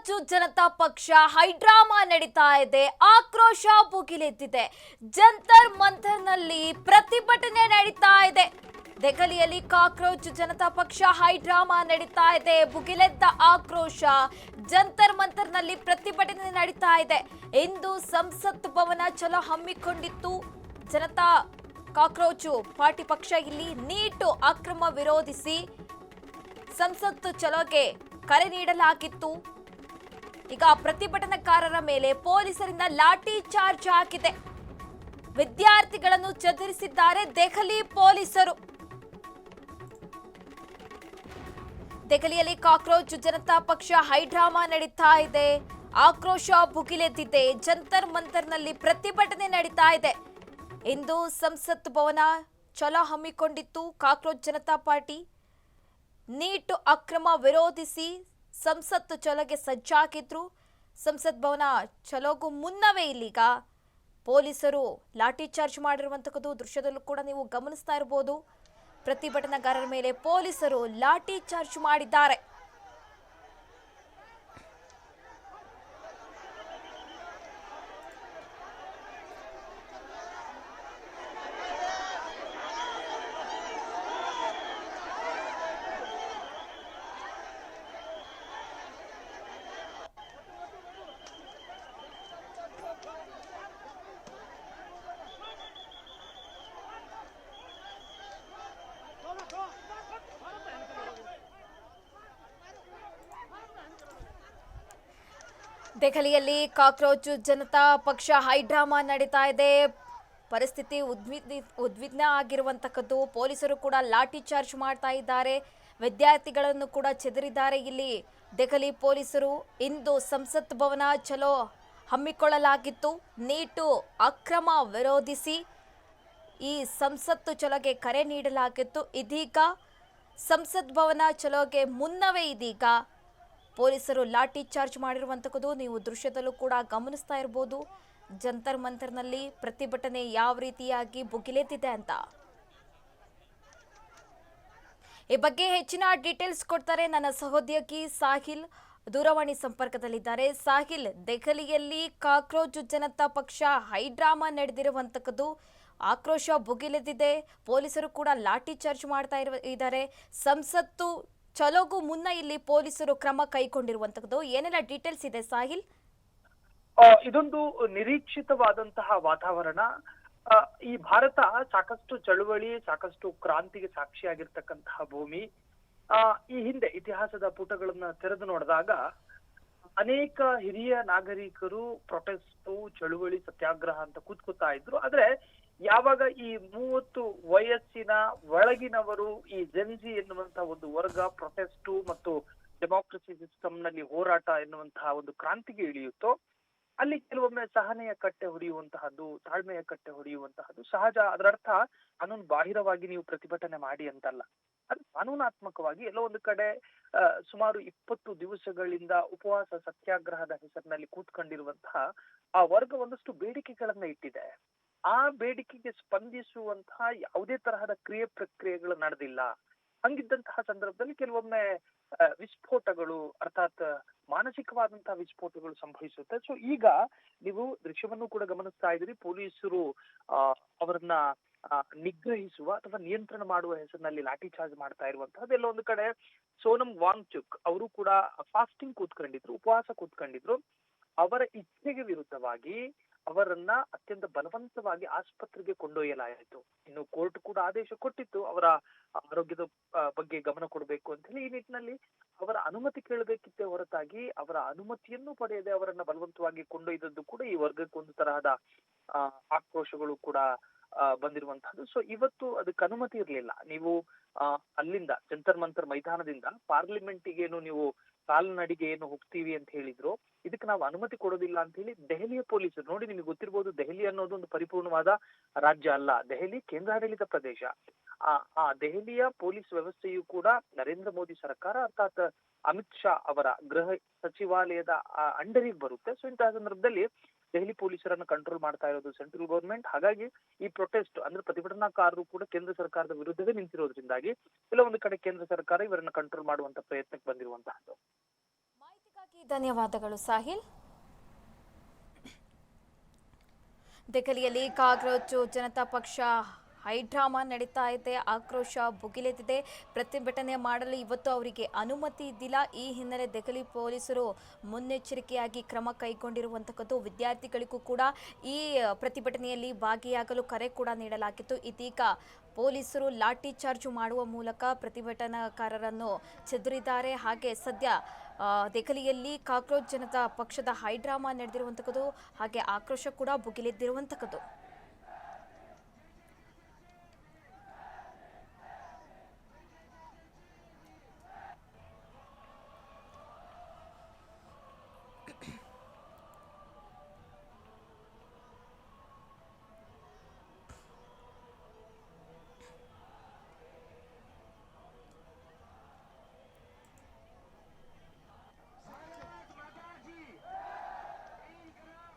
Cockroach Janata ಪಕ್ಷ high drama ನಡೀತಾ ಇದೆ. ಆಕ್ರೋಶ ಭುಗಿಲೆದ್ದಿದೆ. ಜಂತರ್ ಮಂತರ್ನಲ್ಲಿ ಪ್ರತಿಭಟನೆ ನಡೀತಾ ಇದೆ. ದೆಹಲಿಯಲ್ಲಿ ಕಾಕ್ರೋಚ್ ಜನತಾ ಪಕ್ಷ ಹೈಡ್ರಾಮಾ ನಡೀತಾ ಇದೆ. ಭುಗಿಲೆದ್ದ ಆಕ್ರೋಶ. ಜಂತರ್ ಮಂತರ್ನಲ್ಲಿ ಪ್ರತಿಭಟನೆ ನಡೀತಾ ಇದೆ. ಇಂದು ಸಂಸತ್ ಭವನ ಚಲೋ ಹಮ್ಮಿಕೊಂಡಿತ್ತು. ಜನತಾ ಕಾಕ್ರೋಚ್ ಪಾರ್ಟಿ ಪಕ್ಷ ಇಲ್ಲಿ ನೀಟ್ ಅಕ್ರಮ ವಿರೋಧಿಸಿ ಸಂಸತ್ ಚಲೋಗೆ ಕರೆ ನೀಡಲಾಗಿತ್ತು. ಈಗ ಪ್ರತಿಭಟನಾಕಾರರ ಮೇಲೆ ಪೊಲೀಸರಿಂದ ಲಾಠಿ ಚಾರ್ಜ್ ಹಾಕಿದೆ. ವಿದ್ಯಾರ್ಥಿಗಳನ್ನು ಚದುರಿಸಿದ್ದಾರೆ ದೆಹಲಿ ಪೊಲೀಸರು. ದೆಹಲಿಯಲ್ಲಿ ಕಾಕ್ರೋಚ್ ಜನತಾ ಪಕ್ಷ ಹೈಡ್ರಾಮಾ ನಡೀತಾ ಇದೆ. ಆಕ್ರೋಶ ಭುಗಿಲೆದ್ದಿದೆ. ಜಂತರ್ ಮಂತರ್ನಲ್ಲಿ ಪ್ರತಿಭಟನೆ ನಡೀತಾ ಇದೆ. ಇಂದು ಸಂಸತ್ ಭವನ ಚಲೋ ಹಮ್ಮಿಕೊಂಡಿತ್ತು ಕಾಕ್ರೋಚ್ ಜನತಾ ಪಾರ್ಟಿ. ನೀಟ್ ಅಕ್ರಮ ವಿರೋಧಿಸಿ ಸಂಸತ್ ಚಲೋಗೆ ಸಜ್ಜಾಗಿದ್ರು. ಸಂಸತ್ ಭವನ ಚಲೋಗೂ ಮುನ್ನವೇ ಇಲ್ಲೀಗ ಪೊಲೀಸರು ಲಾಠಿ ಚಾರ್ಜ್ ಮಾಡಿರುವಂತಹದ್ದು ದೃಶ್ಯದಲ್ಲೂ ಕೂಡ ನೀವು ಗಮನಿಸ್ತಾ ಇರಬಹುದು. ಪ್ರತಿಭಟನಾಕಾರರ ಮೇಲೆ ಪೊಲೀಸರು ಲಾಠಿ ಚಾರ್ಜ್ ಮಾಡಿದ್ದಾರೆ. ದೆಹಲಿಯಲ್ಲಿ ಕಾಕ್ರೋಚ್ ಜನತಾ ಪಕ್ಷ ಹೈಡ್ರಾಮಾ ನಡೀತಾ ಇದೆ. ಪರಿಸ್ಥಿತಿ ಉದ್ವಿಗ್ನ ಆಗಿರುವಂತಕ್ಕದ್ದು. ಪೊಲೀಸರು ಕೂಡ ಲಾಠಿ ಚಾರ್ಜ್ ಮಾಡ್ತಾ ಇದ್ದಾರೆ. ವಿದ್ಯಾರ್ಥಿಗಳನ್ನು ಕೂಡ ಚೆದರಿದ್ದಾರೆ. ಇಲ್ಲಿ ದೆಹಲಿ ಪೊಲೀಸರು ಇಂದು ಸಂಸತ್ ಭವನ ಚಲೋ ಹಮ್ಮಿಕೊಳ್ಳಲಾಗಿತ್ತು. ನೀಟು ಅಕ್ರಮ ವಿರೋಧಿಸಿ ಈ ಸಂಸತ್ತು ಚಲೋಗೆ ಕರೆ ನೀಡಲಾಗಿತ್ತು. ಇದೀಗ ಸಂಸತ್ ಭವನ ಚಲೋಗೆ ಮುನ್ನವೇ ಇದೀಗ ಪೊಲೀಸರು ಲಾಠಿ ಚಾರ್ಜ್ ಮಾಡಿರುವಂತಕ್ಕದ್ದು ನೀವು ದೃಶ್ಯದಲ್ಲೂ ಕೂಡ ಗಮನಿಸ್ತಾ ಇರಬಹುದು. ಜಂತರ್ ಮಂತರ್ನಲ್ಲಿ ಪ್ರತಿಭಟನೆ ಯಾವ ರೀತಿಯಾಗಿ ಭುಗಿಲೆದ್ದಿದೆ ಅಂತ. ಈ ಬಗ್ಗೆ ಹೆಚ್ಚಿನ ಡೀಟೇಲ್ಸ್ ಕೊಡ್ತಾರೆ ನನ್ನ ಸಹೋದ್ಯೋಗಿ ಸಾಹಿಲ್, ದೂರವಾಣಿ ಸಂಪರ್ಕದಲ್ಲಿದ್ದಾರೆ. ಸಾಹಿಲ್, ದೆಹಲಿಯಲ್ಲಿ ಕಾಕ್ರೋಚ್ ಜನತಾ ಪಕ್ಷ ಹೈಡ್ರಾಮಾ ನಡೆದಿರುವಂತಕ್ಕದ್ದು, ಆಕ್ರೋಶ ಭುಗಿಲೆದ್ದಿದೆ. ಪೊಲೀಸರು ಕೂಡ ಲಾಠಿ ಚಾರ್ಜ್ ಮಾಡ್ತಾ ಇದ್ದಾರೆ. ಸಂಸತ್ತು ಚಲೋಗೂ ಮುನ್ನ ಇಲ್ಲಿ ಪೊಲೀಸರು ಕ್ರಮ ಕೈಗೊಂಡಿರುವಂತದ್ದು ಏನೆಲ್ಲ ಡೀಟೇಲ್ಸ್ ಇದೆ ಸಾಹಿಲ್? ಇದೊಂದು ನಿರೀಕ್ಷಿತವಾದಂತಹ ವಾತಾವರಣ. ಈ ಭಾರತ ಸಾಕಷ್ಟು ಚಳುವಳಿ, ಸಾಕಷ್ಟು ಕ್ರಾಂತಿಗೆ ಸಾಕ್ಷಿಯಾಗಿರ್ತಕ್ಕಂತಹ ಭೂಮಿ. ಈ ಹಿಂದೆ ಇತಿಹಾಸದ ಪುಟಗಳನ್ನ ತೆರೆದು ನೋಡಿದಾಗ ಅನೇಕ ಹಿರಿಯ ನಾಗರಿಕರು ಪ್ರೊಟೆಸ್ಟ್, ಚಳುವಳಿ, ಸತ್ಯಾಗ್ರಹ ಅಂತ ಕೂತ್ಕೊತಾ ಇದ್ರು. ಆದ್ರೆ ಯಾವಾಗ ಈ 30 ವಯಸ್ಸಿನ ಒಳಗಿನವರು, ಈ ಜೆನ್ಜಿ ಎನ್ನುವಂತಹ ಒಂದು ವರ್ಗ ಪ್ರೊಟೆಸ್ಟ್ ಮತ್ತು ಡೆಮಾಕ್ರಸಿ ಸಿಸ್ಟಮ್ ನಲ್ಲಿ ಹೋರಾಟ ಎನ್ನುವಂತಹ ಒಂದು ಕ್ರಾಂತಿಗೆ ಇಳಿಯುತ್ತೋ ಅಲ್ಲಿ ಕೆಲವೊಮ್ಮೆ ಸಹನೆಯ ಕಟ್ಟೆ ಹೊಡೆಯುವಂತಹದ್ದು, ತಾಳ್ಮೆಯ ಕಟ್ಟೆ ಹೊಡೆಯುವಂತಹದ್ದು ಸಹಜ. ಅದರರ್ಥ ಕಾನೂನು ಬಾಹಿರವಾಗಿ ನೀವು ಪ್ರತಿಭಟನೆ ಮಾಡಿ ಅಂತಲ್ಲ. ಅದು ಕಾನೂನಾತ್ಮಕವಾಗಿ ಎಲ್ಲೋ ಒಂದು ಕಡೆ ಸುಮಾರು 20 ದಿವಸಗಳಿಂದ ಉಪವಾಸ ಸತ್ಯಾಗ್ರಹದ ಹೆಸರಿನಲ್ಲಿ ಕೂತ್ಕೊಂಡಿರುವಂತಹ ಆ ವರ್ಗ ಒಂದಷ್ಟು ಬೇಡಿಕೆಗಳನ್ನ ಇಟ್ಟಿದೆ. ಆ ಬೇಡಿಕೆಗೆ ಸ್ಪಂದಿಸುವಂತಹ ಯಾವುದೇ ತರಹದ ಕ್ರಿಯೆ ಪ್ರಕ್ರಿಯೆಗಳು ನಡೆದಿಲ್ಲ. ಹಂಗಿದ್ದಂತಹ ಸಂದರ್ಭದಲ್ಲಿ ಕೆಲವೊಮ್ಮೆ ವಿಸ್ಫೋಟಗಳು, ಅರ್ಥಾತ್ ಮಾನಸಿಕವಾದಂತಹ ವಿಸ್ಫೋಟಗಳು ಸಂಭವಿಸುತ್ತೆ. ಸೊ ಈಗ ನೀವು ದೃಶ್ಯವನ್ನು ಕೂಡ ಗಮನಿಸ್ತಾ ಇದ್ದೀರಿ. ಪೊಲೀಸರು ಅವರನ್ನ ನಿಗ್ರಹಿಸುವ ಅಥವಾ ನಿಯಂತ್ರಣ ಮಾಡುವ ಹೆಸರಿನಲ್ಲಿ ಲಾಠಿ ಚಾರ್ಜ್ ಮಾಡ್ತಾ ಇರುವಂತಹದ್ದು. ಎಲ್ಲ ಒಂದು ಕಡೆ ಸೋನಂ ವಾಂಗ್ಚುಕ್ ಅವರು ಕೂಡ ಫಾಸ್ಟಿಂಗ್ ಕೂತ್ಕೊಂಡಿದ್ರು, ಉಪವಾಸ ಕೂತ್ಕೊಂಡಿದ್ರು. ಅವರ ಇಚ್ಛೆಗೆ ವಿರುದ್ಧವಾಗಿ ಅವರನ್ನ ಅತ್ಯಂತ ಬಲವಂತವಾಗಿ ಆಸ್ಪತ್ರೆಗೆ ಕೊಂಡೊಯ್ಯಲಾಯಿತು. ಇನ್ನು ಕೋರ್ಟ್ ಕೂಡ ಆದೇಶ ಕೊಟ್ಟಿತ್ತು ಅವರ ಆರೋಗ್ಯದ ಬಗ್ಗೆ ಗಮನ ಕೊಡಬೇಕು ಅಂತ ಹೇಳಿ. ಈ ನಿಟ್ಟಿನಲ್ಲಿ ಅವರ ಅನುಮತಿ ಕೇಳಬೇಕಿತ್ತೆ ಹೊರತಾಗಿ ಅವರ ಅನುಮತಿಯನ್ನು ಪಡೆಯದೆ ಅವರನ್ನ ಬಲವಂತವಾಗಿ ಕೊಂಡೊಯ್ದದ್ದು ಕೂಡ ಈ ವರ್ಗಕ್ಕೆ ಒಂದು ತರಹದ ಆಕ್ರೋಶಗಳು ಕೂಡ ಬಂದಿರುವಂತಹದ್ದು. ಸೊ ಇವತ್ತು ಅದಕ್ಕೆ ಅನುಮತಿ ಇರಲಿಲ್ಲ. ನೀವು ಅಲ್ಲಿಂದ ಜಂತರ್ ಮಂತರ್ ಮೈದಾನದಿಂದ ಪಾರ್ಲಿಮೆಂಟಿಗೇನು ನೀವು ಕಾಲ್ನಡಿಗೆ ಏನು ಹೋಗ್ತೀವಿ ಅಂತ ಹೇಳಿದ್ರು, ಇದಕ್ಕೆ ನಾವು ಅನುಮತಿ ಕೊಡೋದಿಲ್ಲ ಅಂತ ಹೇಳಿ ದೆಹಲಿಯ ಪೊಲೀಸರು, ನೋಡಿ ನಿಮಗೆ ಗೊತ್ತಿರಬಹುದು, ದೆಹಲಿ ಅನ್ನೋದು ಒಂದು ಪರಿಪೂರ್ಣವಾದ ರಾಜ್ಯ ಅಲ್ಲ. ದೆಹಲಿ ಕೇಂದ್ರಾಡಳಿತ ಪ್ರದೇಶ. ಆ ದೆಹಲಿಯ ಪೊಲೀಸ್ ವ್ಯವಸ್ಥೆಯು ಕೂಡ ನರೇಂದ್ರ ಮೋದಿ ಸರ್ಕಾರ ಅರ್ಥಾತ್ ಅಮಿತ್ ಶಾ ಅವರ ಗೃಹ ಸಚಿವಾಲಯದ ಅಂಡರಿಗೆ ಬರುತ್ತೆ. ಸೊ ಇಂತಹ ಸಂದರ್ಭದಲ್ಲಿ ದೆಹಲಿ ಪೊಲೀಸರನ್ನು ಕಂಟ್ರೋಲ್ ಮಾಡ್ತಾ ಇರೋದು ಸೆಂಟ್ರಲ್ ಗವರ್ಮೆಂಟ್. ಹಾಗಾಗಿ ಈ ಪ್ರೊಟೆಸ್ಟ್ ಅಂದ್ರೆ ಪ್ರತಿಭಟನಾಕಾರರು ಕೂಡ ಕೇಂದ್ರ ಸರ್ಕಾರದ ವಿರುದ್ಧವೇ ನಿಂತಿರೋದ್ರಿಂದಾಗಿ ಕೆಲವೊಂದು ಕಡೆ ಕೇಂದ್ರ ಸರ್ಕಾರ ಇವರನ್ನ ಕಂಟ್ರೋಲ್ ಮಾಡುವಂತ ಪ್ರಯತ್ನಕ್ಕೆ ಬಂದಿರುವಂತಹದ್ದು. ಧನ್ಯವಾದಗಳು ಸಾಹಿಲ್. ದೆಹಲಿಯಲ್ಲಿ ಕಾಕ್ರೋಚ್ ಜನತಾ ಪಕ್ಷ ಹೈಡ್ರಾಮಾ ನಡೀತಾ ಇದೆ. ಆಕ್ರೋಶ ಭುಗಿಲೆದ್ದಿದೆ. ಪ್ರತಿಭಟನೆ ಮಾಡಲು ಇವತ್ತು ಅವರಿಗೆ ಅನುಮತಿ ಇದ್ದಿಲ್ಲ. ಈ ಹಿನ್ನೆಲೆ ದೆಹಲಿ ಪೊಲೀಸರು ಮುನ್ನೆಚ್ಚರಿಕೆಯಾಗಿ ಕ್ರಮ ಕೈಗೊಂಡಿರುವಂತಕ್ಕದ್ದು. ವಿದ್ಯಾರ್ಥಿಗಳಿಗೂ ಕೂಡ ಈ ಪ್ರತಿಭಟನೆಯಲ್ಲಿ ಭಾಗಿಯಾಗಲು ಕರೆ ಕೂಡ ನೀಡಲಾಗಿತ್ತು. ಇದೀಗ ಪೊಲೀಸರು ಲಾಠಿ ಚಾರ್ಜ್ ಮಾಡುವ ಮೂಲಕ ಪ್ರತಿಭಟನಾಕಾರರನ್ನು ಚದುರಿದ್ದಾರೆ. ಹಾಗೆ ಸದ್ಯ ದೆಹಲಿಯಲ್ಲಿ ಕಾಕ್ರೋಚ್ ಜನತಾ ಪಕ್ಷದ ಹೈಡ್ರಾಮಾ ನಡೆದಿರುವಂತಕ್ಕದ್ದು. ಹಾಗೆ ಆಕ್ರೋಶ ಕೂಡ ಭುಗಿಲೆದ್ದಿರುವಂತಕ್ಕದ್ದು.